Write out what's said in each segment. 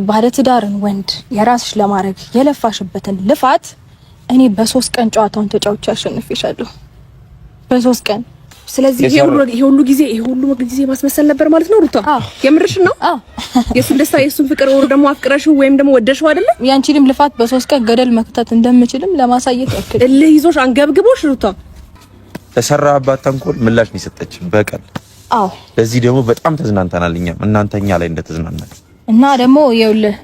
ባለ ትዳርን ወንድ የራስሽ ለማድረግ የለፋሽበትን ልፋት እኔ በ3 ቀን ጨዋታውን ተጫውቼ አሸንፌሻለሁ። በ3 ቀን። ስለዚህ ይሄ ሁሉ ጊዜ ማስመሰል ነበር ማለት ነው ሩታ? የምርሽ ነው? የሱን ደስታ የሱን ፍቅር ወሩ ደግሞ አፍቅረሽው ወይም ደግሞ ወደሽው አይደለ? ያንቺንም ልፋት በ3 ቀን ገደል መክተት እንደምችልም ለማሳየት ያክል እልህ ይዞሽ አንገብግቦሽ ሩታ ተሰራባት ተንኮል ምላሽ ነው የሰጠች በቀል። ለዚህ ደግሞ በጣም ተዝናንተናል እኛም እናንተኛ ላይ እንደተዝናናል እና ደግሞ ይኸውልህ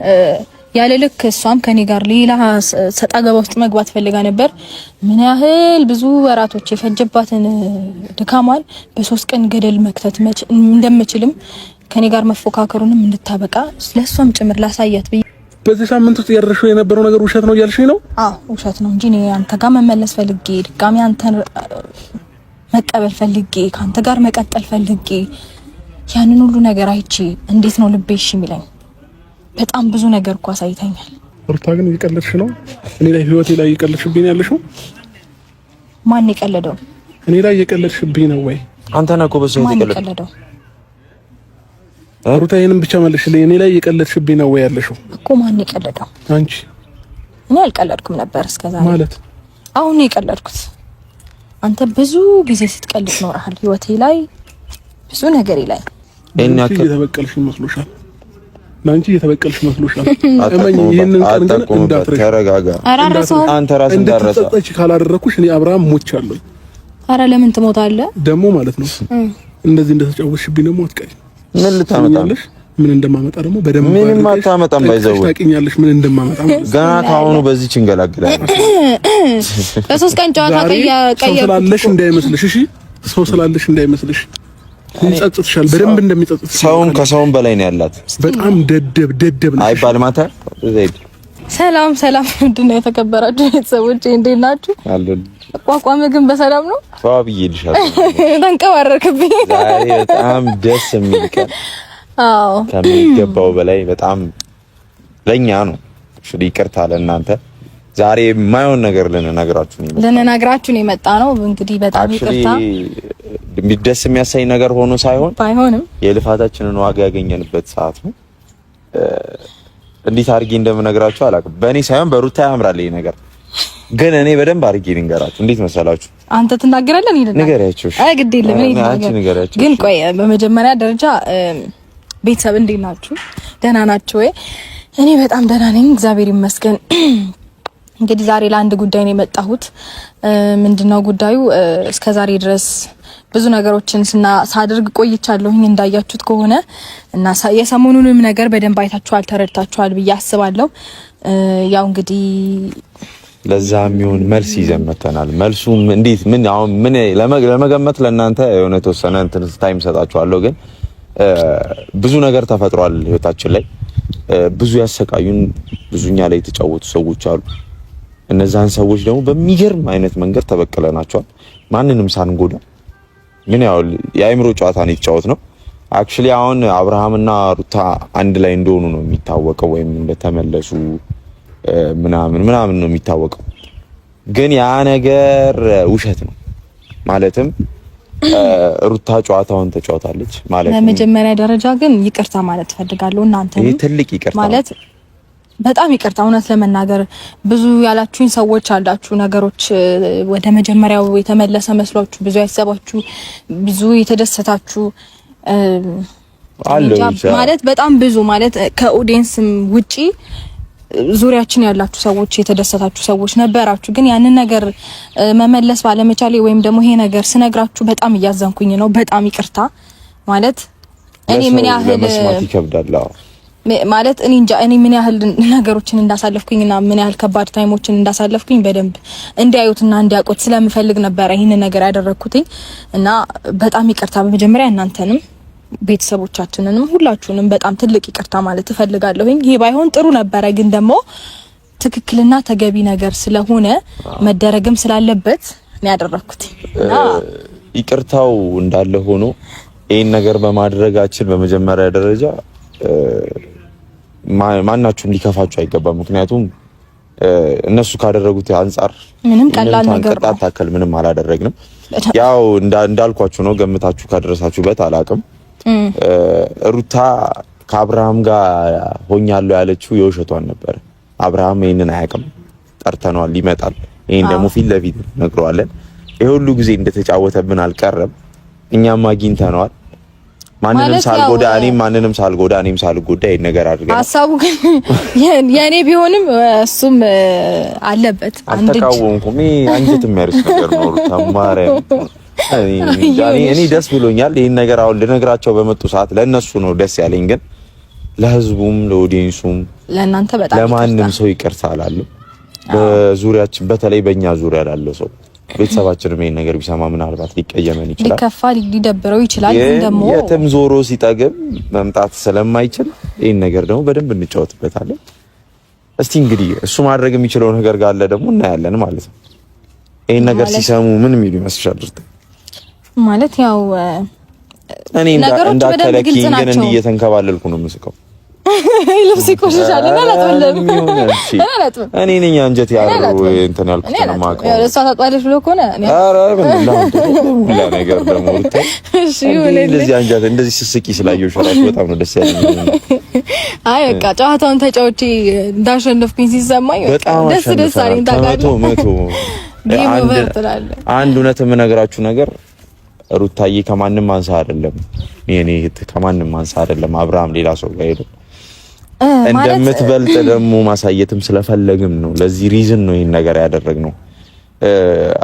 ያለ ልክ እሷም ከኔ ጋር ሌላ ሰጣ ገባ ውስጥ መግባት ፈልጋ ነበር። ምን ያህል ብዙ ወራቶች የፈጀባትን ድካማን በ3 ቀን ገደል መክተት እንደምችልም ከኔ ጋር መፎካከሩንም እንድታበቃ ስለሷም ጭምር ላሳያት ብዬ በዚህ ሳምንት ውስጥ ያደረሽው የነበረው ነገር ውሸት ነው እያልሽኝ ነው? ውሸት ነው እንጂ እኔ አንተ ጋር መመለስ ፈልጌ ድጋሚ አንተን መቀበል ፈልጌ ካንተ ጋር መቀጠል ፈልጌ ያንን ሁሉ ነገር አይቼ እንዴት ነው ልቤሽ የሚለኝ? በጣም ብዙ ነገር እኮ አሳይተኛል። ሩታ ግን እየቀለድሽ ነው። እኔ ላይ ህይወቴ ላይ እየቀለድሽብኝ ያለሽው። ማን የቀለደው? እኔ ላይ እየቀለድሽብኝ ነው ወይ? አንተ ነህ እኮ በሰው የቀለደው። ሩታ ይሄንን ብቻ መልሽልኝ። እኔ ላይ እየቀለድሽብኝ ነው ወይ ያለሽው? እኮ ማን የቀለደው? አንቺ። እኔ አልቀለድኩም ነበር እስከዛሬ። ማለት አሁን ነው የቀለድኩት። አንተ ብዙ ጊዜ ስትቀልድ ኖርሃል ህይወቴ ላይ ብዙ ነገር ላይ። እየተበቀልሽ መስሎሻል? ላንቺ እየተበቀልሽ መስሎሻል? እመኝ ይሄንን ቀን ግን እንዳትረሽ። ተረጋጋ። አንተ ራስህ እንዳረሳ እንድትጸጸች ካላደረኩሽ እኔ አብርሃም ሞቻለሁ። ኧረ ለምን ትሞታለህ? ደሞ ማለት ነው እንደዚህ እንደተጫወትሽብኝ ደግሞ አትቀሪ። ምን ልታመጣለሽ? ምን እንደማመጣ ደግሞ በደንብ ምንም አታመጣም። ባይዘው ታውቂኛለሽ ምን እንደማመጣ ገና ካሁኑ በዚህ ችንገላግላለሁ። በ3 ቀን ጨዋታ ሰው ስላለሽ እንዳይመስልሽ። እሺ ሰው ስላለሽ እንዳይመስልሽ። ይጸጽትሻል፣ በደንብ እንደሚጸጽት። ሰውም ከሰውም በላይ ነው ያላት። በጣም ደደብ ነው አይባልም። አንተ ዘይድ ሰላም ምንድነው? የተከበራችሁ ቤተሰቦቼ እንዴት ናችሁ? አቋቋም ግን በሰላም ነው? ፋብዬ ልሻለሁ። ተንቀባረክብኝ። ዛሬ በጣም ደስ የሚል ቀን። ከሚገባው በላይ በጣም ለኛ ነው። እሺ ይቅርታ ለእናንተ ዛሬ የማይሆን ነገር ልንነግራችሁ ነው የመጣ ነው። እንግዲህ በጣም ይቅርታ። ደስ የሚያሳይ ነገር ሆኖ ሳይሆን ባይሆንም የልፋታችንን ዋጋ ያገኘንበት ሰዓት ነው። እንዴት አድርጌ እንደምነግራችሁ አላውቅም። በእኔ ሳይሆን በሩታ ያምራል ይሄ ነገር፣ ግን እኔ በደንብ አድርጌ ልንገራችሁ። እንዴት መሰላችሁ? አንተ ትናገራለህ እኔ ንገሪያችሁ። አይ ግድ የለም እኔ ንገራችሁ። ግን ቆይ በመጀመሪያ ደረጃ ቤተሰብ እንዴት ናችሁ? ደህና ናችሁ ወይ? እኔ በጣም ደህና ነኝ፣ እግዚአብሔር ይመስገን። እንግዲህ ዛሬ ለአንድ ጉዳይ ነው የመጣሁት። ምንድነው ጉዳዩ? እስከዛሬ ድረስ ብዙ ነገሮችን ሳደርግ ቆይቻለሁኝ እንዳያችሁት ከሆነ እና የሰሞኑንም ነገር በደንብ አይታችኋል፣ ተረድታችኋል ብዬ አስባለሁ። ያው እንግዲህ ለዛ የሚሆን መልስ ይዘን መተናል። መልሱም እንዴት ምን ለመገመት ለእናንተ የሆነ ተወሰነ እንትን ታይም ሰጣችኋለሁ። ግን ብዙ ነገር ተፈጥሯል ህይወታችን ላይ። ብዙ ያሰቃዩን፣ ብዙኛ ላይ የተጫወቱ ሰዎች አሉ። እነዛን ሰዎች ደግሞ በሚገርም አይነት መንገድ ተበቀለናቸዋል፣ ማንንም ሳንጎዳ። ምን ያው የአይምሮ ጨዋታ ነው የተጫወት ነው። አክቹሊ አሁን አብርሃምና ሩታ አንድ ላይ እንደሆኑ ነው የሚታወቀው፣ ወይም እንደተመለሱ ምናምን ነው የሚታወቀው። ግን ያ ነገር ውሸት ነው። ማለትም ሩታ ጨዋታውን ተጫውታለች ማለት ነው። በመጀመሪያ ደረጃ ግን ይቅርታ ማለት ፈልጋለሁ እናንተ ይሄ ትልቅ ይቅርታ ማለት በጣም ይቅርታ። እውነት ለመናገር ብዙ ያላችሁኝ ሰዎች አላችሁ፣ ነገሮች ወደ መጀመሪያው የተመለሰ መስሏችሁ ብዙ ያሰባችሁ፣ ብዙ የተደሰታችሁ ማለት በጣም ብዙ ማለት ከኦዲየንስም ውጪ ዙሪያችን ያላችሁ ሰዎች የተደሰታችሁ ሰዎች ነበራችሁ። ግን ያንን ነገር መመለስ ባለመቻሌ ወይም ደግሞ ይሄ ነገር ስነግራችሁ በጣም እያዘንኩኝ ነው። በጣም ይቅርታ ማለት እኔ ምን ያህል መስማት ይከብዳል ማለት እኔ እንጃ እኔ ምን ያህል ነገሮችን እንዳሳለፍኩኝና ምን ያህል ከባድ ታይሞችን እንዳሳለፍኩኝ በደንብ እንዲያዩትና እንዲያውቁት ስለምፈልግ ነበር ይሄን ነገር ያደረኩትኝ እና በጣም ይቅርታ በመጀመሪያ እናንተንም ቤተሰቦቻችንንም ሁላችሁንም በጣም ትልቅ ይቅርታ ማለት እፈልጋለሁኝ። ይሄ ባይሆን ጥሩ ነበረ፣ ግን ደግሞ ትክክልና ተገቢ ነገር ስለሆነ መደረግም ስላለበት ነው ያደረኩት እና ይቅርታው እንዳለ ሆኖ ይሄን ነገር በማድረጋችን በመጀመሪያ ደረጃ ማናችሁም ሊከፋችሁ አይገባም። ምክንያቱም እነሱ ካደረጉት አንፃር ምንም ቀላል ነገር ቅጣት ታከል ምንም አላደረግንም። ያው እንዳልኳችሁ ነው። ገምታችሁ ካደረሳችሁበት አላቅም። ሩታ ከአብርሃም ጋር ሆኛለሁ ያለችው የውሸቷን ነበር። አብርሃም ይሄንን አያውቅም። ጠርተነዋል፣ ይመጣል። ይሄን ደግሞ ፊት ለፊት ነግረዋለን። ይሄ ሁሉ ጊዜ እንደተጫወተብን አልቀረም። እኛም አግኝተነዋል። ማንንም ሳልጎዳ ማንንም ሳልጎዳ እኔም ሳልጎዳ ይሄን ነገር አድርገናል። ሐሳቡ ግን የኔ ቢሆንም እሱም አለበት። አልተቃወምኩም። አንጀት የሚያርስ ነገር ነው ተማረ። እኔ ደስ ብሎኛል። ይሄን ነገር አሁን ልነግራቸው በመጡ ሰዓት ለነሱ ነው ደስ ያለኝ፣ ግን ለህዝቡም ለኦዲየንሱም ለእናንተ በጣም ለማንም ሰው ይቅርታ አላለሁ። በዙሪያችን በተለይ በእኛ ዙሪያ ላለው ሰው ቤተሰባችንም ይሄን ነገር ቢሰማ ምናልባት ሊቀየመን ይችላል፣ ሊከፋ ሊደብረው ይችላል። ግን ደግሞ የትም ዞሮ ሲጠግብ መምጣት ስለማይችል ይሄን ነገር ደግሞ በደንብ እንጫወትበታለን። እስቲ እንግዲህ እሱ ማድረግ የሚችለው ነገር ጋር ደግሞ እናያለን ማለት ነው። ይሄን ነገር ሲሰሙ ምን የሚሉ ይመስልሻል? ማለት ያው እኔ እንዳከለኪኝ ግን እንዲህ እየተንከባለልኩ ነው የምስቀው። ልብስ ይቆሽሻል እና አላጥብም። እኔ ነኝ አንጀት ያለው እንትን ያልኩት ነው ማቀው። እሷ ታጥባለች ብሎ ከሆነ ኧረ ምን ነገር ደግሞ እሺ እንደዚህ አንጀት እንደዚህ ስስቂ ስላየሁሽ እራሱ በጣም ነው ደስ ያለኝ። አይ በቃ ጨዋታውን ተጫውቼ እንዳሸነፍኩኝ ሲሰማኝ ደስ አለኝ። ታውቃለህ አንድ እውነት የምነግራችሁ ነገር ሩታዬ ከማንም አንሳ አይደለም፣ የኔ ከማንም አንሳ አይደለም። አብርሃም ሌላ ሰው ጋር ሄዶ እንደምትበልጥ ደግሞ ማሳየትም ስለፈለግም ነው። ለዚህ ሪዝን ነው ይሄን ነገር ያደረግነው።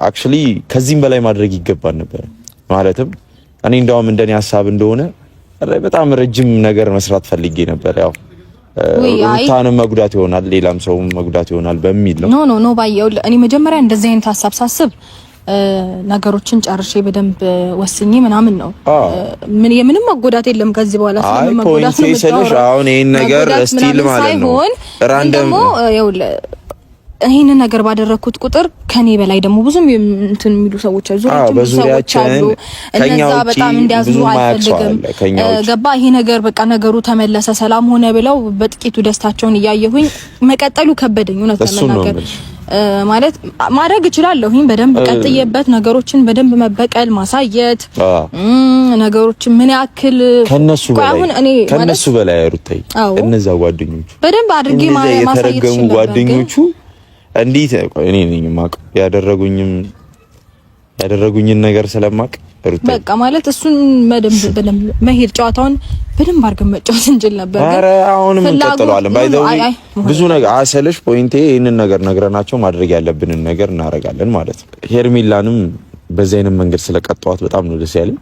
አክቹሊ ከዚህም በላይ ማድረግ ይገባል ነበር። ማለትም እኔ እንደውም እንደኔ ሐሳብ እንደሆነ በጣም ረጅም ነገር መስራት ፈልጌ ነበር። ያው ሩታንም መጉዳት ይሆናል፣ ሌላም ሰውም መጉዳት ይሆናል በሚል ነው። ኖ ባየው እኔ መጀመሪያ እንደዚህ አይነት ሐሳብ ሳስብ ነገሮችን ጨርሼ በደንብ ወስኜ ምናምን ነው። የምንም መጎዳት የለም ከዚህ በኋላ ስለምን መጎዳት ነው ስለሽ አሁን ይሄን ነገር ስቲል ማለት ነው ራንደም ይሄንን ነገር ባደረኩት ቁጥር ከኔ በላይ ደግሞ ብዙም እንትን የሚሉ ሰዎች አሉ፣ ዙሪያችን አሉ። እነዛ በጣም እንዲያዝኑ አልፈልግም። ገባ ይሄ ነገር በቃ ነገሩ ተመለሰ ሰላም ሆነ ብለው በጥቂቱ ደስታቸውን እያየሁኝ መቀጠሉ ከበደኝ እውነት ለመናገር። ማለት ማድረግ እችላለሁኝ በደንብ ቀጥዬበት ነገሮችን በደንብ መበቀል ማሳየት ነገሮችን ምን ያክል ከነሱ በላይ ሩታይ እነዛ ጓደኞቹ በደንብ አድርጌ ማሳየት ይችላል። ጓደኞቹ እንዴት እኔ ነኝ ማቀ ያደረጉኝን ነገር ስለማቅ ሩታይ በቃ ማለት እሱን በደንብ መሄድ ጨዋታውን በደንብ አድርገን መጫወት እንችል ነበር። ኧረ አሁንም እንቀጥለዋለን። ባይዘው ብዙ ነገር አሰለሽ ፖይንቴ ይሄንን ነገር ነግረናቸው ማድረግ ያለብንን ነገር እናደርጋለን ማለት ነው። ሄርሚላንም በዚህ አይነት መንገድ ስለቀጣዋት በጣም ነው ደስ ያለኝ።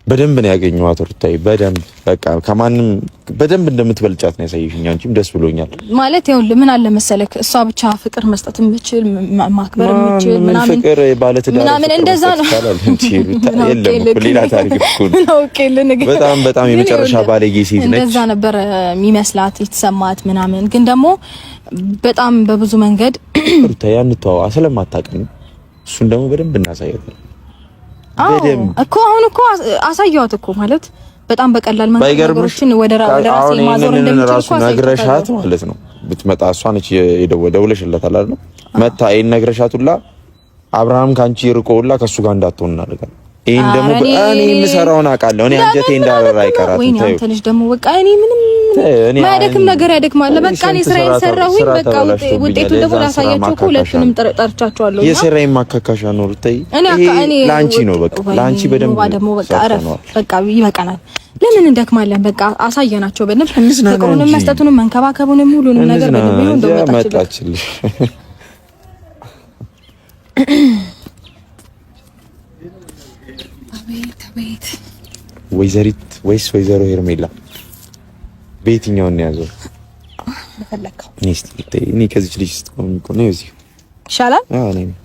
በደንብ ነው ያገኘኋት ሩታይ በደንብ በቃ ከማንም በደንብ እንደምትበልጫት ነው ያሳየሽኝ። አንቺም ደስ ብሎኛል ማለት ያው ምን አለ መሰለክ እሷ ብቻ ፍቅር መስጠት የምትችል ማክበር የምትችል ምናምን ፍቅር ባለትዳር ምናምን እንደዛ ነው የለም ሌላ ታሪክ እኮ በጣም የመጨረሻ ባለጌ ሴት ነች። እንደዛ ነበር የሚመስላት የተሰማት ምናምን ግን ደግሞ በጣም በብዙ መንገድ ሩታይ አንተዋ ስለማታውቅኝ እሱን ደግሞ በደንብ እናሳያለን። እኮ አሁን እኮ አሳየዋት እኮ ማለት በጣም በቀላል መንገድ ነገሮችን ወደ ራሴ ማዞር እንደምችል ነግረሻት ማለት ነው። ብትመጣ እሷ ነች የደወለሽለታል አይደል? መታ ይሄን ነግረሻቱላ አብርሃም ካንቺ ርቆውላ ከሱ ጋር እንዳትሆን እናደርጋለን። ይሄን ደግሞ እኔ የምሰራውን አውቃለሁ። እኔ አንጀቴ እንዳረራ አይቀራትም። ወይ አንተ ልጅ ደግሞ በቃ እኔ ምንም ማያደክም ነገር ያደክማል። በቃ እኔ ስራዬን ሰራሁኝ። በቃ ውጤቱ ደግሞ ላሳያችሁ እኮ ሁለቱንም ጠርቻቸዋለሁ። የስራዬን ማካካሻ ነው ሩታይ። እኔ ላንቺ ነው በቃ ላንቺ በደንብ ደግሞ በቃ አረፍ በቃ ይበቃናል። ለምን እንደክማለን? በቃ አሳየናቸው በደንብ ፍቅሩንም መስጠቱንም መንከባከቡንም ሁሉንም ነገር በደንብ ይሁን እንደመጣችልሽ ቤት ወይዘሪት ወይስ ወይዘሮ ሄርሜላ በየትኛው ነው ያዘው? በፈለከው እኔ ከዚህ ልጅ ስትቆም እኮ ነው እዚህ ይሻላል።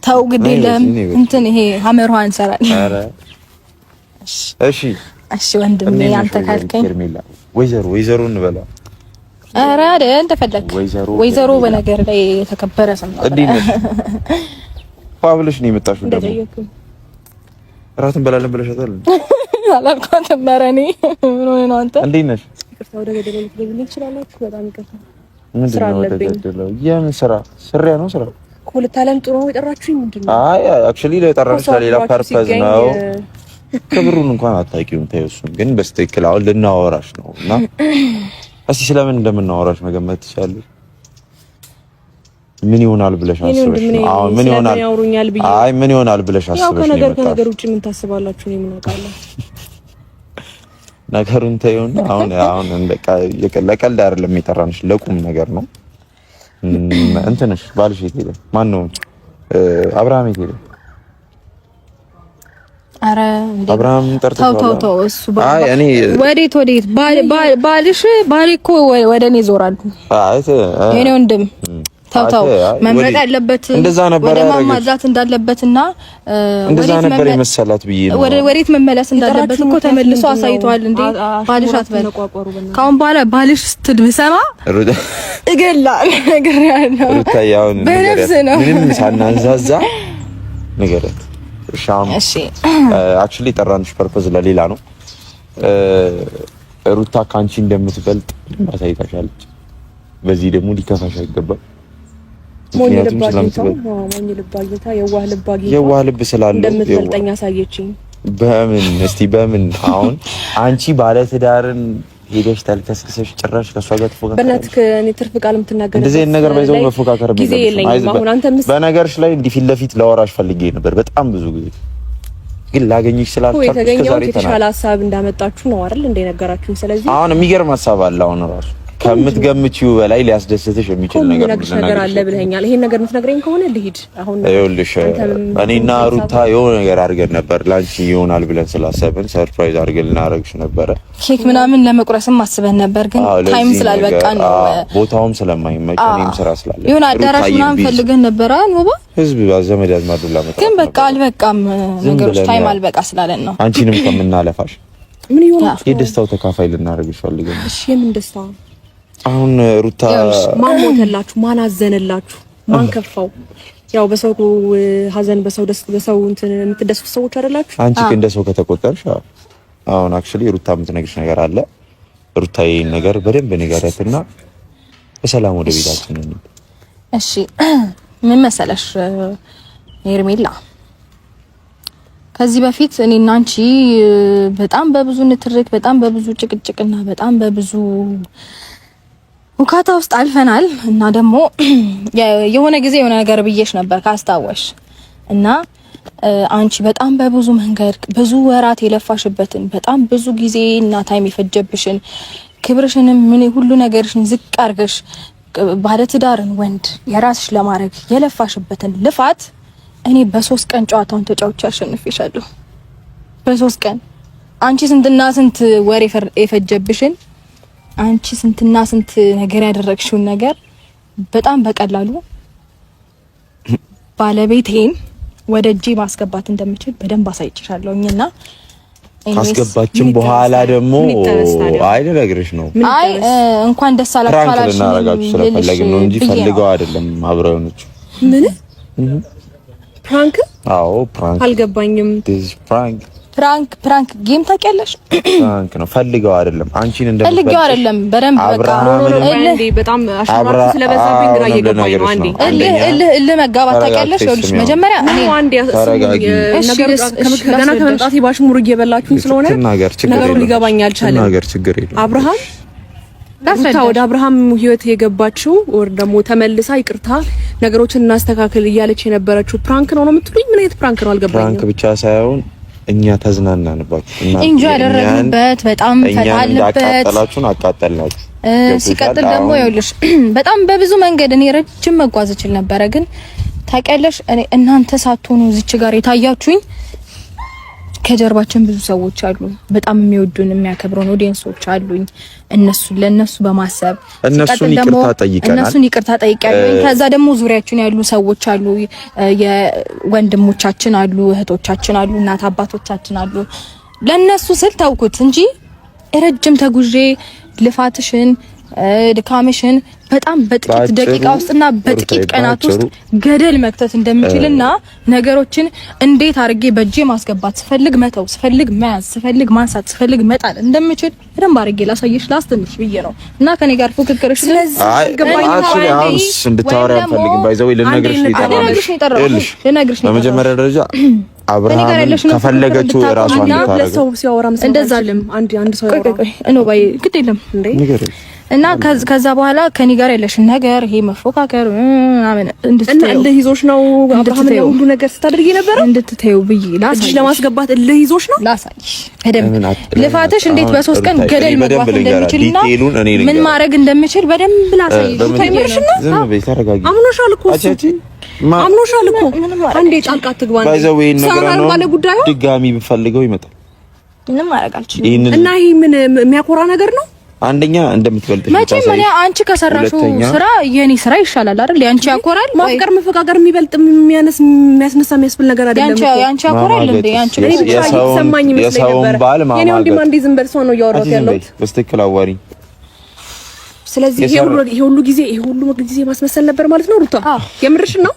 ተው ግድ የለም እንትን ይሄ ሀመርዋ እንሰራለን። ኧረ እሺ ወንድሜ አንተ ካልከኝ ሄርሜላ ወይዘሮ እንበላ። ኧረ እንደፈለክ ወይዘሮ በነገር ላይ የተከበረ ስም ነው። እንዴ ነሽ ፋብልሽ ነው የመጣሽው ደግሞ ራትን በላለን ብለሻታል። አላልኳትም። ኧረ እኔ ምን ሆነ ነው አንተ? እንዴት ነሽ? ይቅርታ ወደ ገደለ ልትገቢልኝ ትችላላችሁ? በጣም ይቅርታ። ስራ አለብኝ። የምን ስራ? ስራ ነው ስራ እኮ ልታለም ጥሩ ነው የጠራችሁኝ። ምንድነው? አይ አክቹሊ ለጠራሽ ለሌላ ፐርፐዝ ነው። ክብሩን እንኳን አታውቂውም። ተይው እሱን ግን በስተክል አሁን ልናወራሽ ነው እና እስቲ ስለምን እንደምናወራሽ መገመት ትችላለሽ? ምን ይሆናል ብለሽ አስበሽ ነው? አዎ ምን ይሆናል? አይ ምን ይሆናል ብለሽ አስበሽ ነው? ያው ከነገር ውጪ ምን ታስባላችሁ? ነው የምናውቃለሁ። ነገሩን ተይውና አሁን ለቀልድ አይደለም የጠራንሽ፣ ለቁም ነገር ነው። እንትንሽ ባልሽ የት ሄደ? ማን ነው? አብርሃም የት ሄደ? አረ አብርሃም ጠርተው ተው እሱ ወዴት ባልሽ እኮ ወደ እኔ ዞራሉ። አይ የኔ ወንድም ተው መምረጥ ያለበት እንደዛ ነበር፣ ወደ ማማዛት እንዳለበትና እንደዛ ነበር የመሰላት ብዬ ነው። ወዴት መመለስ እንዳለበት እኮ ተመልሶ አሳይቷል። እንዴ ባልሽ አትበል። ካሁን በኋላ ባልሽ ስትብሰማ እገላል ነገር ያለው ሩታያውን ምንም ሳናንዛዛ ነገረት። እሺ አክቹሊ ጠራንሽ ፐርፖዝ ለሌላ ነው። ሩታ ካንቺ እንደምትበልጥ ማሳይታሻለች። በዚህ ደግሞ ሊከፋሽ አይገባም። የዋህ ልብ ስላለው እንደምትበልጠኝ አሳየችኝ። በምን አሁን አንቺ ባለ ትዳርን ሄደሽ ተልከስከሰሽ ጭራሽ ከሷ ጋር ተፎካከረ። በእናትህ እኔ ትርፍ ቃል የምትናገር እንደዚህ ነገር ባይዘው መፎካከር በነገርሽ ላይ እንዲህ ፊት ለፊት ላወራሽ ፈልጌ ነበር በጣም ብዙ ጊዜ፣ ግን ላገኝሽ ስላልቻልኩ እስከዛሬ የተሻለ ሀሳብ እንዳመጣችሁ ነው አይደል እንደ ነገራችሁኝ። ስለዚህ አሁን የሚገርም ሀሳብ አለ አሁን ራሱ ከምትገምቺው በላይ ሊያስደስትሽ የሚችል ነገር አለ ብለኸኛል። ይሄን ነገር የምትነግረኝ ከሆነ ልሂድ። አሁን ይኸውልሽ እኔና ሩታ የሆነ ነገር አድርገን ነበር ላንቺ ይሆናል ብለን ስላሰብን ሰርፕራይዝ አድርገን ልናረግሽ ነበረ። ኬክ ምናምን ለመቁረስም አስበን ነበር፣ ግን ታይም ስላልበቃን ነው፣ ቦታውም ስለማይመች እኔም ስራ ስላለ ይሁን አዳራሽ ምናምን ፈልገን ነበር። አንወባ ህዝብ ዘመድ አዝማድ ላመጣ ግን በቃ አልበቃም፣ ነገሮች ታይም አልበቃ ስላለን ነው። አንቺንም ከምናለፋሽ ምን ይሆናል የደስታው ተካፋይ ልናረግሽ ፈልገን። እሺ የምን ደስታ? አሁን ሩታ ማን ሞተላችሁ? ማን አዘነላችሁ? ማን ከፋው? ያው በሰው ሀዘን በሰው እንትን የምትደስቱ ሰዎች አይደላችሁ። አንቺ እንደ ሰው ከተቆጠርሽ አሁን አክቹሊ ሩታ የምትነግርሽ ነገር አለ። ሩታ ይሄን ነገር በደንብ ንገሪያትና በሰላም ወደ ቤታችን እንሂድ። እሺ ምን መሰለሽ ሄርሜላ፣ ከዚህ በፊት እኔና አንቺ በጣም በብዙ ንትርክ፣ በጣም በብዙ ጭቅጭቅና በጣም በብዙ ውካታ ውስጥ አልፈናል እና ደግሞ የሆነ ጊዜ የሆነ ነገር ብዬሽ ነበር ካስታወሽ። እና አንቺ በጣም በብዙ መንገድ ብዙ ወራት የለፋሽበትን በጣም ብዙ ጊዜ እና ታይም የፈጀብሽን ክብርሽንም ምን ሁሉ ነገርሽን ዝቅ አርገሽ ባለትዳርን ወንድ የራስሽ ለማድረግ የለፋሽበትን ልፋት እኔ በ3 ቀን ጨዋታውን ተጫውቼ አሸንፌሻለሁ። በ3 ቀን አንቺ ስንትና ስንት ወሬ የፈጀብሽን አንቺ ስንትና ስንት ነገር ያደረግሽውን ነገር በጣም በቀላሉ ባለቤቴን ወደ እጄ ማስገባት እንደምችል በደንብ አሳይቼሻለሁኝና ካስገባችን በኋላ ደግሞ አይደረግሽ ነው። አይ እንኳን ደስ አላችሁ አላችሁ ስለፈለግን ነው እንጂ ፈልገው አይደለም። አብረውንች ምን ፕራንክ? አዎ ፕራንክ። አልገባኝም። ፕራንክ ጌም ታውቂያለሽ? ፕራንክ ነው። ፈልገው አይደለም። አንቺን ፈልገው አይደለም። በደንብ በቃ በጣም አሽራቱ ስለበዛብኝ ግራ እየገባኝ ነው። አንዴ እልህ መጋባት ታውቂያለሽ? ይኸውልሽ መጀመሪያ እኔ አንዴ ነገር ገና ከመምጣቴ ባሽሙር እየበላችሁኝ ስለሆነ ነገሩ ሊገባኝ አልቻለም። ነገር ችግር የለም። አብርሃም ሩታ ወደ አብርሃም ህይወት የገባችው ወር ደግሞ ተመልሳ ይቅርታ ነገሮችን እናስተካክል እያለች የነበረችው ፕራንክ ነው የምትሉኝ? ምን አይነት ፕራንክ ነው አልገባኝም። ፕራንክ ብቻ ሳይሆን እኛ ተዝናናንባችሁ እና እንጂ ያደረግንበት በጣም ፈታልበት አቃጠልናችሁ። ሲቀጥል ደግሞ ይኸውልሽ በጣም በብዙ መንገድ እኔ ረጅም መጓዝ እችል ነበረ፣ ግን ታውቂያለሽ እኔ እናንተ ሳትሆኑ እዚች ጋር የታያችሁኝ ከጀርባችን ብዙ ሰዎች አሉ፣ በጣም የሚወዱን የሚያከብሩን ኦዲየንሶች አሉኝ። ለነሱ በማሰብ እነሱን ይቅርታ ጠይቃለሁ። ከዛ ደግሞ ዙሪያችን ያሉ ሰዎች አሉ፣ የወንድሞቻችን አሉ፣ እህቶቻችን አሉ፣ እናት አባቶቻችን አሉ። ለነሱ ስል ተውኩት እንጂ ረጅም ተጉዤ ልፋትሽን ድካምሽን በጣም በጥቂት ደቂቃ ውስጥና በጥቂት ቀናት ውስጥ ገደል መክተት እንደምችልና ነገሮችን እንዴት አድርጌ በእጄ ማስገባት ስፈልግ መተው ስፈልግ መያዝ ስፈልግ ማንሳት ስፈልግ መጣል እንደምችል በደንብ አድርጌ ላሳየሽ ላስተምርሽ ብዬ ነው። እና ከኔ ጋር ፉክክርሽ ስለዚህ እንድታወሪ አልፈልግም። ባይዘው ልነግርሽ ነው። በመጀመሪያ ደረጃ አብርሃም ከፈለገችው ራሷን ታረጋግጥ። ለሰው ሲያወራ እንደዛለም አንድ ሰው ያወራ ነው ባይ ግድ የለም እንዴ እና ከዛ በኋላ ከኔ ጋር ያለሽን ነገር ይሄ መፎካከር ምናምን እና እልህ ይዞሽ ነው አብርሃም ነው ሁሉ ነገር ስታደርጊ ነበር እንድትተዩ ብዬ ላሳይሽ ለማስገባት እልህ ይዞሽ ነው ላሳይሽ በደንብ ልፋትሽ እንዴት በ3 ቀን ገደል መግባት እንደምችልና ምን ማድረግ እንደምችል በደንብ ላሳይሽ ታይምርሽ ነው ዝም በይ ተረጋጊ አምኖሻል እኮ አምኖሻል እኮ አንዴ ጣልቃ ትግባና ሰላም ጉዳዩ ድጋሚ ብፈልገው ይመጣል ምንም ማድረግ አልችልም እና ይሄ ምን የሚያኮራ ነገር ነው አንደኛ እንደምትበልጥ መቼም እኔ አንቺ ከሰራሽው ስራ የኔ ስራ ይሻላል አይደል? ያንቺ ያኮራል። ማፍቀር መፈቃቀር የሚበልጥ የሚያስነሳ የሚያስብል ነገር አይደለም። ያንቺ ያኮራል እንዴ? ያንቺ እኔ ብቻ ይሰማኝ ይመስለኝ ነበር። የኔ ወንድም አንዴ ዝም በል ሰው ነው ያወራው ያለው። በስትክክል አዋሪ። ስለዚህ ይሄ ሁሉ ጊዜ ማስመሰል ነበር ማለት ነው ሩታ? የምርሽ ነው?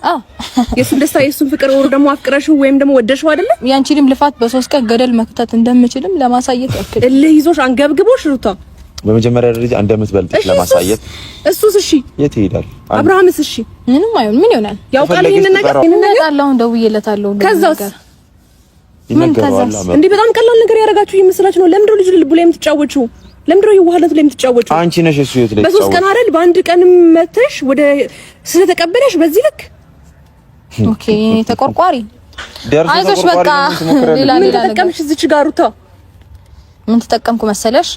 የሱን ደስታ የሱን ፍቅር ወር ደግሞ አፍቅረሽው ወይም ደግሞ ወደሽው አይደለም? ያንቺንም ልፋት በ3 ቀን ገደል መክተት እንደምችልም ለማሳየት ያክል እልህ ይዞሽ አንገብግቦሽ ሩታ በመጀመሪያ ደረጃ እንደምትበልጥሽ ለማሳየት እሱስ እሺ የት ይሄዳል? አብርሃምስ እሺ ምንም አይሆን ምን ይሆናል? ያውቃል ይሄንን ነገር አላህ ደውዬለታለሁ ከዛስ ምን ከዛስ እንዴ በጣም ቀላል ነገር ያደርጋችሁ ይመስላችሁ ነው ለምንድነው ልጅ ልቡ ላይ የምትጫወቹ ለምንድነው የዋህለቱ ላይ የምትጫወቹ አንቺ ነሽ እሱ የት ላይ በ3 ቀን አይደል በአንድ ቀን መተሽ ወደ ስለተቀበለሽ በዚህ ልክ ኦኬ ተቆርቋሪ አይዞሽ በቃ ምን ተጠቀምሽ እዚች ጋር ሩታ ምን ተጠቀምኩ መሰለሽ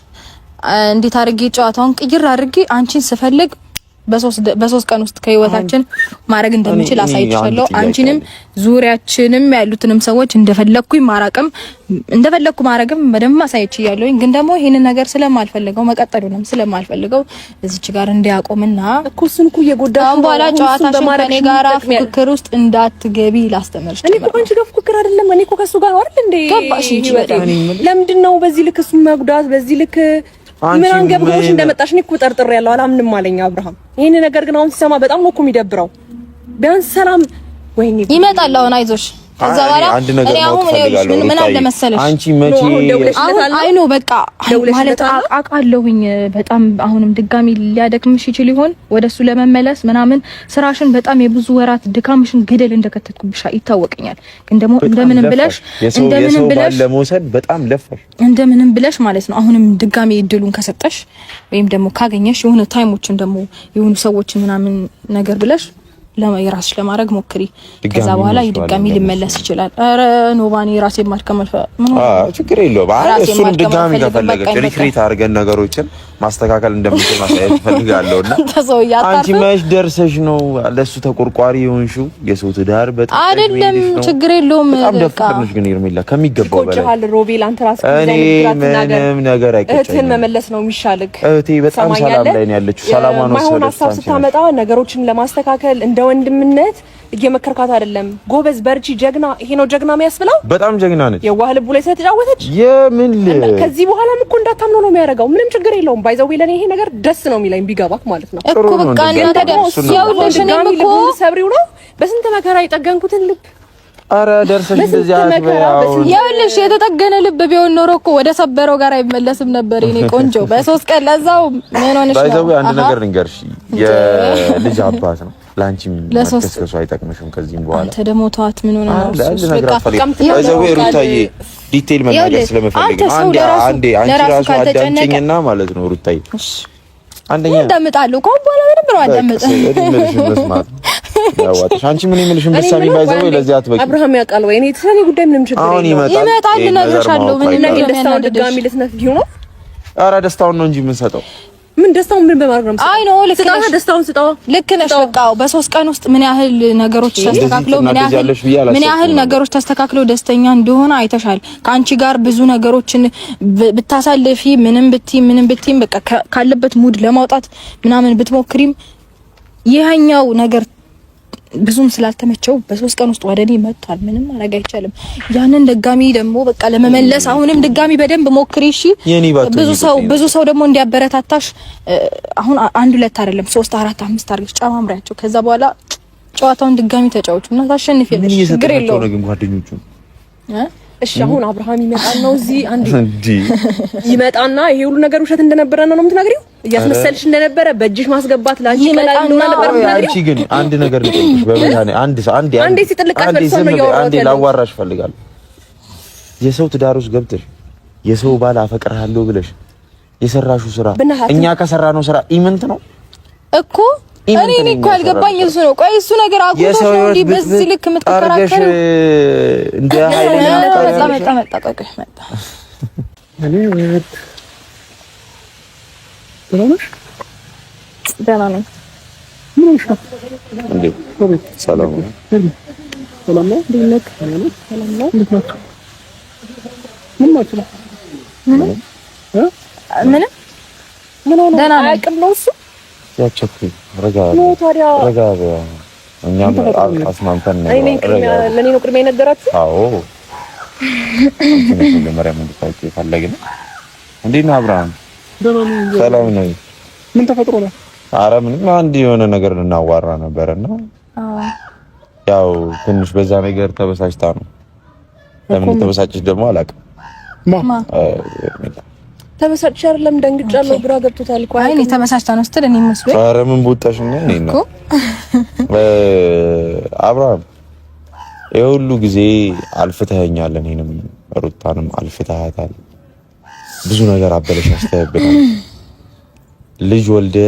እንዴት አድርጌ ጨዋታውን ቅይር አድርጌ አንቺን ስፈልግ በ3 ቀን ውስጥ ከህይወታችን ማድረግ እንደምችል አሳይቻለሁ አንቺንም ዙሪያችንም ያሉትንም ሰዎች እንደፈለኩኝ ማረግም በደንብ አሳይቻለሁ ግን ደግሞ ይሄንን ነገር ስለማልፈልገው መቀጠሉንም ስለማልፈልገው እዚች ጋር እንዲያቆምና እኮስን እኮ የጎዳው በኋላ ጨዋታሽን ከኔ ጋር ፍክክር ውስጥ እንዳትገቢ ላስተምርሽ እኔ እኮ አንቺ ጋር ፍክክር አይደለም እኔ እኮ ከሱ ጋር አይደል እንዴ ገባሽ እንጂ ለምንድነው በዚህ ልክ እሱ መጉዳት በዚህ ልክ ምን አንገብግቦሽ እንደመጣሽ እኔ እኮ ጠርጥሬ ያለው አላምንም አለኝ አብርሃም ይሄን ነገር ግን አሁን ሲሰማ በጣም ነው እኮ የሚደብረው ቢያንስ ሰላም ወይኔ ይመጣል አሁን አይዞሽ ከዛ በኋላ እኔ አሁን ምን አለ መሰለሽ አንቺ መቼ አይ ነው በቃ ማለት አቃለሁኝ በጣም አሁንም ድጋሚ ሊያደክምሽ ይችል ይሆን ወደሱ ለመመለስ ምናምን ስራሽን በጣም የብዙ ወራት ድካምሽን ገደል እንደከተትኩብሽ ይታወቀኛል ግን ደግሞ እንደምንም ብለሽ ለመውሰድ በጣም ለፈሽ እንደምንም ብለሽ ማለት ነው አሁንም ድጋሚ እድሉን ከሰጠሽ ወይም ደግሞ ካገኘሽ የሆነ ታይሞችን ደግሞ የሆኑ ሰዎችን ምናምን ነገር ብለሽ የራስሽ ለማድረግ ሞክሪ ከዛ በኋላ ይድጋሚ ሊመለስ ይችላል አረ ኖባኒ ራሴ ማልከመልፈ ችግር የለውም እሱን ድጋሚ ከፈለገች ሪክሪት አድርገን ነገሮችን ማስተካከል እንደምንችል ማሳየት ፈልጋለሁና አንቺ መች ደርሰሽ ነው ለሱ ተቆርቋሪ የሆንሽው የሰው ትዳር በጣም አይደለም ችግር የለውም በጣም ደፍተርሽ ግን ይርሚላ ከሚገባው በላይ ቆጭሃል ሮቤል አንተ ራስህ ምንም ነገር አይቀጭም እህትን መመለስ ነው የሚሻልክ እህቴ በጣም ሰላም ላይ ነው ያለችው ሰላማን ወሰደች ሀሳብ ስታመጣ ነገሮችን ለማስተካከል እንደ ወንድምነት እየመከርካት አይደለም ጎበዝ በርቺ ጀግና ይሄ ነው ጀግና የሚያስብለው በጣም ጀግና ነች የዋህ ልቡ ላይ ስለተጫወተች የምን ከዚህ በኋላም እኮ እንዳታምነው ነው የሚያደርገው ምንም ችግር የለውም ባይዘው ለኔ ይሄ ነገር ደስ ነው የሚለኝ ቢገባክ ማለት ነው እኮ በቃ እና ያውልሽ እኔም እኮ ሰብሪው ነው በስንት መከራ የጠገንኩትን ልብ አረ ደርሰሽ እንደዚህ ያውልሽ የተጠገነ ልብ ቢሆን ኖሮ እኮ ወደ ሰበረው ጋር አይመለስም ነበር የኔ ቆንጆ በ3 ቀን ለዛው ምን ሆነሽ ነው ባይዘው አንድ ነገር ልንገርሽ የልጅ አባት ነው ላንቺም ለሰሰሱ አይጠቅምሽም ከዚህም በኋላ አንተ ደግሞ ተዋት ምን ሆነ ነው በቃ ባይዘው ሩታዬ ዲቴል መናገር ስለመፈልግ አንዴ አንቺ ራሱ አዳምጪኝና ማለት ነው ሩታዬ አንደኛ እንዳመጣለሁ ኮም በኋላ ምንም ነው አዳምጠኝ ያዋጣሽ አንቺ ምን ይምልሽም በሳቢ ባይዘው ለዚህ አትበቂ አብርሃም ያውቃል ወይ እኔ ስለኔ ጉዳይ ምንም ችግር አሁን ይመጣል እነግርሻለሁ ምን ነው ደስታው ድጋሚ ልትነፍጊው ነው ኧረ ደስታውን ነው እንጂ ምን ሰጠው ምን ደስታውን ምን በማድረግ ነው አይ ነው ልክ ነሽ ደስታውን ስጣው ልክ ነሽ በቃ በ3 ቀን ውስጥ ምን ያህል ነገሮች ተስተካክለው ምን ያህል ነገሮች ተስተካክለው ደስተኛ እንደሆነ አይተሻል ካንቺ ጋር ብዙ ነገሮችን ብታሳልፊ ምንም ብትይ በቃ ካለበት ሙድ ለማውጣት ምናምን ብትሞክሪም ይሄኛው ነገር ብዙም ስላልተመቸው በ3 ቀን ውስጥ ወደኔ መጥቷል ምንም ማድረግ አይቻልም ያንን ድጋሚ ደግሞ በቃ ለመመለስ አሁንም ድጋሚ በደንብ ሞክሪ እሺ ብዙ ሰው ደግሞ እንዲያበረታታሽ አሁን 1 2 አይደለም 3 4 5 አድርገሽ ጫማምሪያቸው ከዛ በኋላ ጨዋታውን ድጋሚ ተጫወቱና ታሸንፊያለሽ ችግር የለውም ነው ግን ጓደኞቹ እሺ አሁን አብርሃም ይመጣል ነው እዚህ አንዲ ይመጣና ይሄ ሁሉ ነገር ውሸት እንደነበረ ነው የምትነግሪው እያስመሰልሽ እንደነበረ በእጅሽ ማስገባት ላንቺ ቀላል እንደሆነ ነበር የምትነግሪው አንቺ ግን አንድ ነገር ልጠይቅሽ በመታኔ አንዴ ሲጥልቃት በርሶ ነው ያወራው አንዴ ላዋራሽ ፈልጋለሁ የሰው ትዳር ውስጥ ገብተሽ የሰው ባል አፈቅርሃለሁ ብለሽ የሰራሹ ስራ እኛ ከሰራነው ስራ ኢምንት ነው እኮ። እኔ እኮ አልገባኝ እሱ ነው። ቆይ እሱ ነገር አቁቶሽ ነው እንዴ በዚህ ልክ የምትከራከሩ? እንደ ኃይለኛ መጣ ቆይ መጣ። እኔ ወጥ ደህና ነኝ። ምን ሆነሽ? እንዴ ሰላም ነው። ሰላም ነው። እንዴት ነህ? ሰላም ነው። እንዴት ነህ? ምን ማለት ነው? ምን ሆነ? ደህና ነኝ። አቅም ነው እሱ ያቸኩ ረጋ እኛም አስማምተን ነው። ለኔ ነው ቅድሚያ የነገራችሁ? አዎ መጀመሪያ ምን ልታውቂ ፈለግን? እንዴት ነህ አብርሃም? ሰላም ነው። ምን ተፈጥሮ ነው? ኧረ ምንም አንድ የሆነ ነገር ልናዋራ ነበርና ያው ትንሽ በዛ ነገር ተበሳጭታ ነው። ለምን ተበሳጭሽ ደግሞ አላውቅም። ተበሳጭሽ አይደለም ደንግጫለሁ፣ ግራ ገብቶታል እኮ። አይ እኔ ተበሳጭታ ነው ስትል እኔ መስሎኝ። ኧረ ምን ቦጣሽኝ እኔ ነው አብርሃም፣ የሁሉ ጊዜ አልፍተኸኛል፣ እኔንም ሩታንም አልፍተሃታል። ብዙ ነገር አበለሻሽተህብናል። ልጅ ወልደ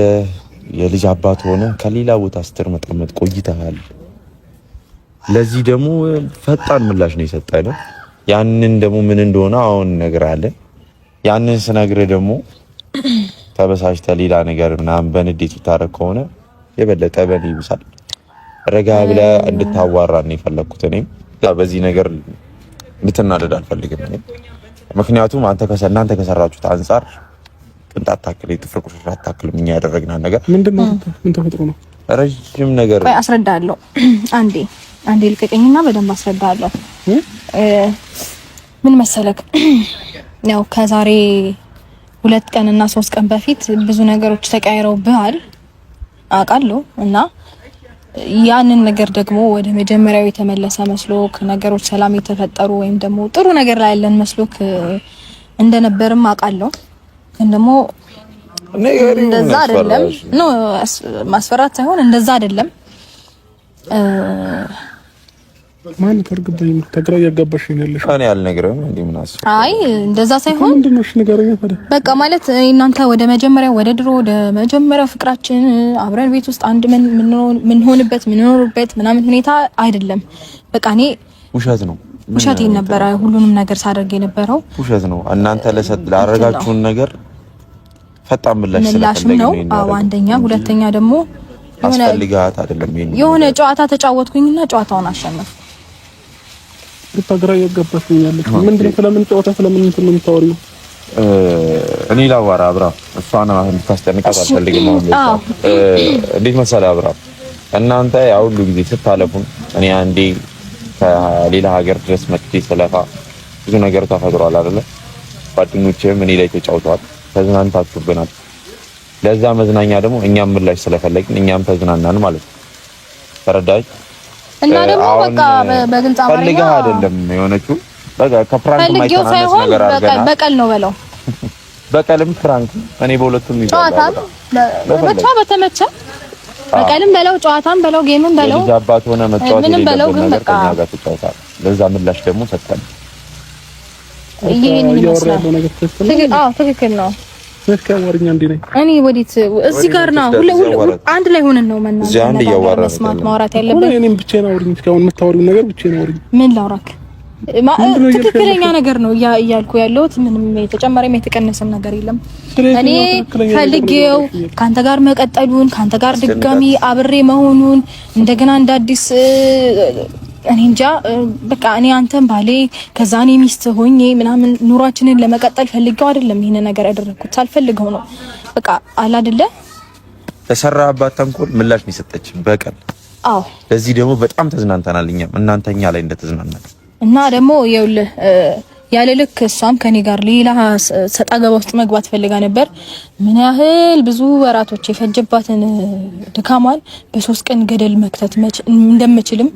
የልጅ አባት ሆነ ከሌላ ቦታ ስትርመጠመጥ ቆይተሃል። ለዚህ ደግሞ ፈጣን ምላሽ ነው የሰጠኝ። ያንን ደግሞ ምን እንደሆነ አሁን እነግርሃለሁ። ያንን ስነግርህ ደግሞ ተበሳጭተህ ሌላ ነገር ምናምን በንዴት ብታረግ ከሆነ የበለጠ በኔ ይብሳል። ረጋ ብለህ እንድታዋራን ነው የፈለኩት። እኔም በዚህ ነገር እንድትናደድ አልፈልግም። ምክንያቱም እናንተ ከሰራችሁት አንፃር ቅንጣት ታክል የጥፍር ቁርጥራጭ አታክልም። እኛ ያደረግናል ነገር ምንድነው? ምን ተፈጥሮ ነው? ረጅም ነገር ቆይ አስረዳለሁ። አንዴ ልቀቀኝና በደንብ አስረዳለሁ። ምን መሰለክ፣ ያው ከዛሬ 2 ቀንና 3 ቀን በፊት ብዙ ነገሮች ተቀያይረውብሃል አውቃለሁ። እና ያንን ነገር ደግሞ ወደ መጀመሪያው የተመለሰ መስሎክ ነገሮች ሰላም የተፈጠሩ ወይም ደግሞ ጥሩ ነገር ላይ ያለን መስሎክ እንደነበርም አውቃለሁ። ግን ደግሞ እንደዛ አይደለም። ማስፈራት ሳይሆን እንደዛ አይደለም። ማን ተርግበኝ ተግራ ያጋባሽ ነው ያለሽ? እኔ አልነግርህም እንዴ? ምን አስፈ አይ እንደዛ ሳይሆን ምንድነው? እሺ ንገረኝ ታዲያ። በቃ ማለት እናንተ ወደ መጀመሪያው ፍቅራችን አብረን ቤት ውስጥ አንድ ምንሆንበት ምናምን ሁኔታ አይደለም። በቃ እኔ ውሸቴን ነበረ ሁሉንም ነገር ሳደርግ የነበረው ውሸት ነው። እናንተ ላረጋችሁን ነገር ፈጣን ምላሽ ነው። አዎ አንደኛ፣ ሁለተኛ ደግሞ አስፈልጋት አይደለም የሆነ ጨዋታ ተጫወትኩኝና ጨዋታውን አሸነፍኩ። ግራ ያጋባሽ ነው ያለሽ? ምንድነው? ስለምን ጨዋታ ስለምን እንትን ነው የምታወሪው? እኔ ላዋራ አብርሃም፣ እሷን እንድታስጨንቃት አልፈልግም። እንዴት መሰለህ አብርሃም፣ እናንተ ያው ሁሉ ጊዜ ስታለፉን እኔ አንዴ ከሌላ ሀገር ድረስ መጥቼ ስለፋ ብዙ ነገር ተፈጥሯል አይደለ? ጓደኞቼም እኔ ላይ ተጫውተዋል፣ ተዝናንታችሁብናል። ለዛ መዝናኛ ደግሞ እኛም ምላሽ ስለፈለግን እኛም ተዝናናን ማለት ነው። ተረዳኝ። እና ደግሞ በቃ በግልጽ አማርኛ ፈልገህ አይደለም የሆነችው፣ በቃ ከፕራንክ የማይተናነስ ነገር አድርገናል። በቀል ነው በለው፣ በቀልም ፕራንክ እኔ በሁለቱም ይዛል። ብቻ በተመቸ በቀልም በለው ጨዋታም በለው ጌምም በለው ልጅ አባት ሆነ መጫወት የሌለበት ነገር ከኛ ጋር ተጫውታል። ለዛ ምላሽ ደግሞ ሰጠን። ይሄን ይመስላል። ትክክል ነው። ወርኛ እንዴ ነኝ እኔ ወዲት እዚህ ጋር ነው ሁሉ አንድ ላይ ሆነን ነው መስማት ማውራት ያለበት። እኔም ብቻዬን አውሪኝ። እስካሁን የምታወሪው ነገር ብቻዬን አውሪኝ። ምን ላውራክ? ትክክለኛ ነገር ነው እያልኩ ያለሁት። ምንም የተጨመረም የተቀነሰም ነገር የለም። እኔ ፈልጌው ካንተ ጋር መቀጠሉን ካንተ ጋር ድጋሚ አብሬ መሆኑን እንደገና እንደ አዲስ እኔ እንጃ በቃ እኔ አንተን ባሌ ከዛ እኔ ሚስት ሆኜ ምናምን ኑሯችንን ለመቀጠል ፈልገው አይደለም ይሄን ነገር ያደረኩት፣ ሳልፈልገው ነው። በቃ አለ አይደለ ተሰራባት ተንኮል ምላሽ ነው የሰጠች በቀል። አዎ ለዚህ ደግሞ በጣም ተዝናንተናል እኛም እናንተኛ ላይ እንደተዝናናል። እና ደግሞ ይኸውልህ ያለ ልክ እሷም ከኔ ጋር ሌላ ሰጣ ገባ ውስጥ መግባት ፈልጋ ነበር። ምን ያህል ብዙ ወራቶች የፈጀባትን ድካሟን በ3 ቀን ገደል መክተት እንደምችልም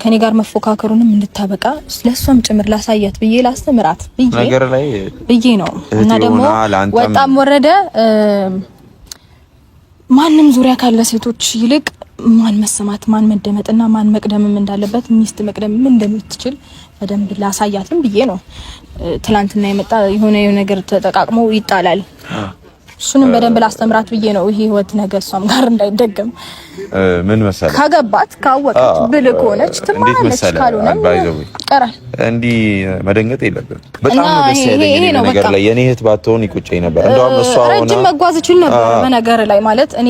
ከኔ ጋር መፎካከሩንም እንድታበቃ ለሷም ጭምር ላሳያት ብዬ ላስተምራት ብዬ ነው። እና ደግሞ ወጣም ወረደ ማንም ዙሪያ ካለ ሴቶች ይልቅ ማን መሰማት ማን መደመጥና ማን መቅደምም እንዳለበት ሚስት መቅደምም እንደምትችል በደንብ ላሳያትም ብዬ ነው። ትላንትና የመጣ የሆነ ነገር ተጠቃቅሞ ይጣላል። እሱንም በደንብ ላስተምራት ብዬ ነው። ይሄ ህይወት ነገር እሷም ጋር እንዳይደገም ምን መሰለህ ካገባት ካወቀች ብልህ ከሆነች ትማለች፣ ካልሆነ ቀራል። እንዲህ መደንገጥ የለብንም። በጣም ደስ ያለኝ ነገር ላይ የኔ እህት ባትሆን ይቆጨኝ ነበር። እንደውም እሷ ሆነ ረጅም መጓዝ ይችል ነበር በነገር ላይ ማለት እኔ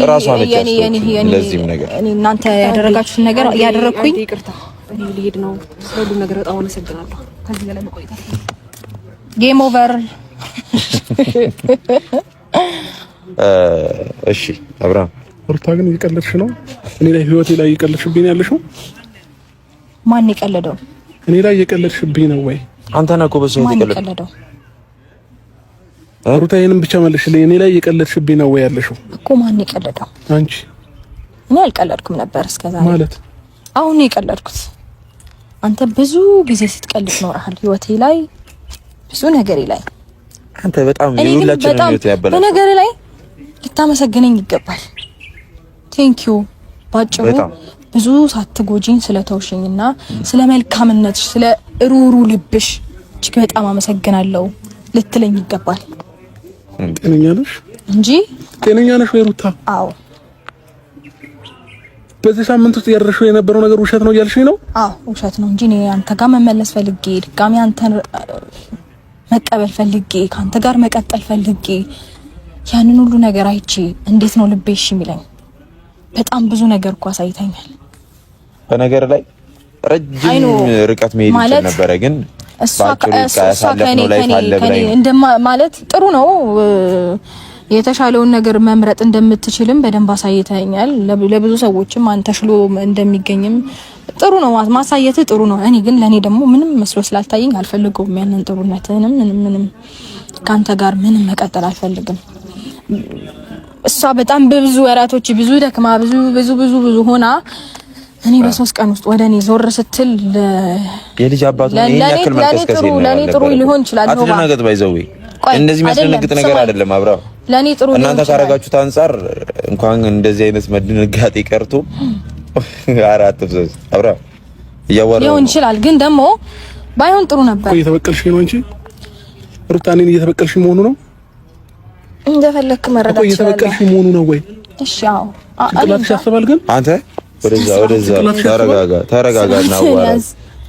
እናንተ ያደረጋችሁትን ነገር ያደረኩኝ። ይቅርታ እኔ ልሄድ ነው። ስለሁሉ ነገር በጣም አመሰግናለሁ። ከዚህ በላይ መቆየት ጌም ኦቨር። እሺ አብርሃም ሩታ ግን እየቀለድሽ ነው። እኔ ላይ ህይወቴ ላይ እየቀለድሽብኝ ያለሽው። ማን የቀለደው? እኔ ላይ እየቀለድሽብኝ ነው ወይ? አንተ ነህ እኮ በሰው የቀለደው። ሩታ ይሄንን ብቻ መልሽልኝ። እኔ ላይ እየቀለድሽብኝ ነው ወይ ያለሽው እኮ። ማን የቀለደው? አንቺ። እኔ አልቀለድኩም ነበር እስከዛሬ። ማለት አሁን ነው የቀለድኩት። አንተ ብዙ ጊዜ ስትቀልድ ኖርሃል ህይወቴ ላይ፣ ብዙ ነገሬ ላይ። አንተ በጣም የሁላችንም ህይወት ያበላሽ። በነገር ላይ ልታመሰግነኝ ይገባል። ቴንኪዩ። ባጭሩ ብዙ ሳትጎጂኝ ስለተውሽኝና ስለ መልካምነትሽ፣ ስለ ሩሩ ልብሽ እጅግ በጣም አመሰግናለሁ ልትለኝ ይገባል። ጤነኛ ነሽ እንጂ ጤነኛ ነሽ ወይ ሩታ? አዎ። በዚህ ሳምንት ውስጥ ያደረሽው የነበረው ነገር ውሸት ነው እያልሽኝ ነው? አዎ ውሸት ነው እንጂ እኔ አንተ ጋር መመለስ ፈልጌ ድጋሚ አንተን መቀበል ፈልጌ ካንተ ጋር መቀጠል ፈልጌ ያንን ሁሉ ነገር አይቼ እንዴት ነው ልቤ እሺ የሚለኝ? በጣም ብዙ ነገር እኮ አሳይተኛል። በነገር ላይ ረጅም ርቀት መሄድ ይችላል ነበር፣ ግን እሷ ማለት ጥሩ ነው። የተሻለውን ነገር መምረጥ እንደምትችልም በደንብ አሳይተኛል። ለብዙ ሰዎችም አንተ ሽሎ እንደሚገኝም ጥሩ ነው ማሳየት ጥሩ ነው። እኔ ግን ለኔ ደግሞ ምንም መስሎ ስላልታየኝ አልፈልገውም። ያንን ጥሩነትንም ምንም ካንተ ጋር ምንም መቀጠል አልፈልግም። እሷ በጣም በብዙ ወራቶች ብዙ ደክማ ብዙ ሆና እኔ በ3 ቀን ውስጥ ወደኔ ዞር ስትል የልጅ አባቱ ነው ያክል መልከስከስ ነው። ለኔ ጥሩ ሊሆን ይችላል። አትደናገጥ። ባይዘው እንደዚህ የሚያስደነግጥ ነገር አይደለም። አብራው ለኔ ጥሩ እናንተ ካረጋችሁት አንፃር እንኳን እንደዚህ አይነት መደነጋጤ ቀርቶ አራት ፍዘዝ አብራው እያወራው ሊሆን ይችላል። ግን ደግሞ ባይሆን ጥሩ ነበር። እየተበቀልሽ ነው እንጂ ሩታኔን እየተበቀልሽ መሆኑ ነው። እንደፈለክ መረዳት ይችላል። እየተበቀልሽ መሆኑ ነው ወይ? እሺ አዎ። ጭንቅላትሽ ያስባል። ግን አንተ ወደዛ ተረጋጋና አዋራ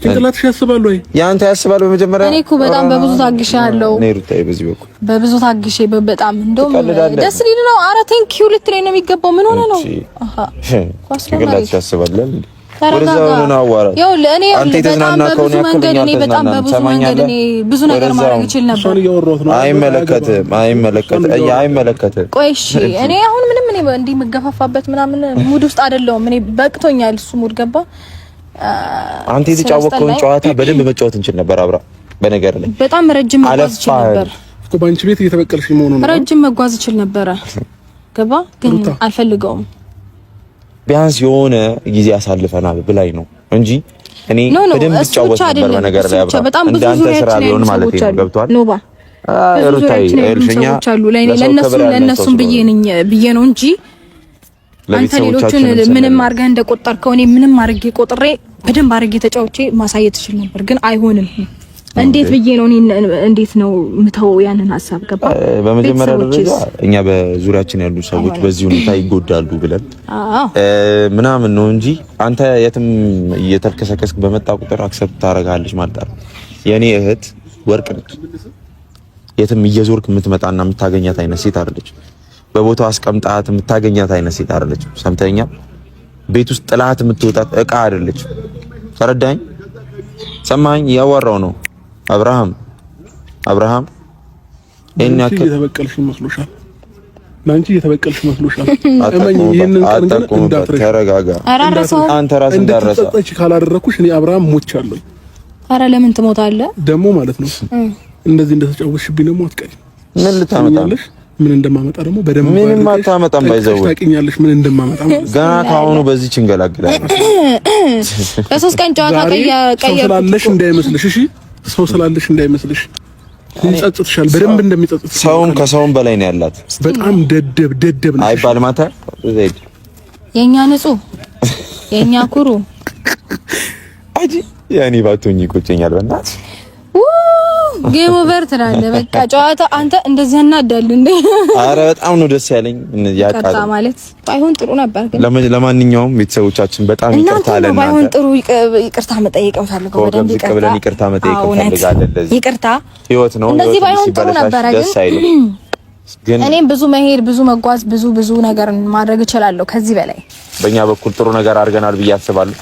ጭንቅላትሽ ያስባል ወይ? ያንተ ያስባል። በመጀመሪያ እኔ እኮ በጣም በብዙ ታግሻለሁ። እኔ ሩታዬ በዚህ በኩል በብዙ ታግሼ በጣም እንደውም ደስ ሊል ነው። ኧረ ቴንኪው ልትለኝ ነው የሚገባው። ምን ሆነ ነው? አሃ ጭንቅላትሽ ያስባል። ወደዛ ነው አዋራ። ያው ለኔ በጣም በብዙ መንገድ እኔ በጣም በብዙ መንገድ እኔ ብዙ ነገር ማድረግ ይችል ነበር። አይመለከትም። ቆይ እሺ፣ እኔ አሁን ምንም እኔ እንዲህ የምገፋፋበት ምናምን ሙድ ውስጥ አይደለሁም። እኔ በቅቶኛል። እሱ ሙድ ገባ። አንተ የተጫወተውን ጨዋታ በደንብ መጫወት እንችል ነበር። አብራ በነገር ላይ በጣም ረጅም መጓዝ ይችል ነበር እኮ ባንቺ ቤት እየተበቀልሽ መሆኑ ነው። ረጅም መጓዝ ይችል ነበር። ገባ። ግን አልፈልገውም። ቢያንስ የሆነ ጊዜ አሳልፈናል ብላይ ነው እንጂ እኔ በደንብ ተጫወት ነበር። በነገር ላይ አብራ እንዳንተ ስራ ሊሆን ማለት ነው። ገብቷል። ኖባ ሩታይ እልሽኛ ለነሱም ብዬ ነው እንጂ አንተ ሌሎችን ምንም አድርገህ እንደቆጠርከው እኔ ምንም አድርጌ ቆጥሬ በደንብ አድርጌ ተጫውቼ ማሳየት ይችል ነበር። ግን አይሆንም። እንዴት ብዬ ነው እንዴት ነው ምተው ያንን ሐሳብ ገባ። በመጀመሪያ ደረጃ እኛ በዙሪያችን ያሉ ሰዎች በዚህ ሁኔታ ይጎዳሉ ብለን ምናምን ነው እንጂ አንተ የትም እየተልከሰከስክ በመጣ ቁጥር አክሰፕት ታደርጋለች ማለት ነው። የኔ እህት ወርቅ ነች። የትም እየዞርክ የምትመጣና የምታገኛት አይነት ሴት አይደለች። በቦታው አስቀምጣት የምታገኛት አይነት ሴት አይደለች። ሰምተኛ ቤት ውስጥ ጥላት የምትወጣት እቃ አይደለች። ተረዳኝ? ሰማኝ? ያወራው ነው አብርሃም እኛ እየተበቀልሽ መስሎሻል። ላንቺ እየተበቀልሽ መስሎሻል። እመኝ ይሄንን ቀን ግን እንዳትረሺ። ተረጋጋ። አንተ ራስህ እንዳረሳ እንድትጸጸች ካላደረኩሽ እኔ አብርሃም ሞቻለሁ። ኧረ ለምን ትሞታለህ ደግሞ ማለት ነው። እንደዚህ እንደተጫወትሽብኝ ደግሞ አትቀሪ። ምን ልታመጣለሽ? ምን እንደማመጣ ደግሞ በደንብ ምንም አታመጣም። ባይዘው ታውቂኛለሽ ምን እንደማመጣ ገና ካሁኑ በዚህ ችንገላግላለሁ። ለሶስት ቀን ጨዋታ ቀየር ስላለሽ እንዳይመስልሽ። እሺ ሰው ስላለሽ እንዳይመስልሽ። ይጸጽትሻል፣ በደንብ እንደሚጸጽትሽ። ሰውም ከሰውም በላይ ነው ያላት። በጣም ደደብ ነሽ አይባል ማታ ዘይድ የኛ ንጹህ የኛ ኩሩ ያኔ ባቶኝ ይቆጨኛል በእናትህ ጌም ኦቨር ትላለህ። በቃ ጨዋታ አንተ እንደዚህ ያናዳል እንዴ? አረ በጣም ነው ደስ ያለኝ። ያቃታ ማለት ባይሆን ጥሩ ነበር ግን ለማንኛውም ቤተሰቦቻችን በጣም ይቅርታ አለና ባይሆን ጥሩ ይቅርታ መጠየቅም ፈልገው በደንብ ይቅርታ መጠየቅም ፈልጋለን። ለዚህ ይቅርታ ህይወት ነው። እንደዚህ ባይሆን ጥሩ ነበር ግን እኔም ብዙ መሄድ ብዙ መጓዝ ብዙ ነገር ማድረግ እችላለሁ ከዚህ በላይ። በእኛ በኩል ጥሩ ነገር አድርገናል ብዬ አስባለሁ።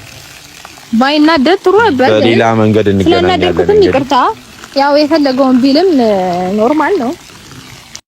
ባይናደድ ጥሩ ነበር። በሌላ መንገድ እንገናኛለን። ይቅርታ ያው የፈለገውን ቢልም ኖርማል ነው።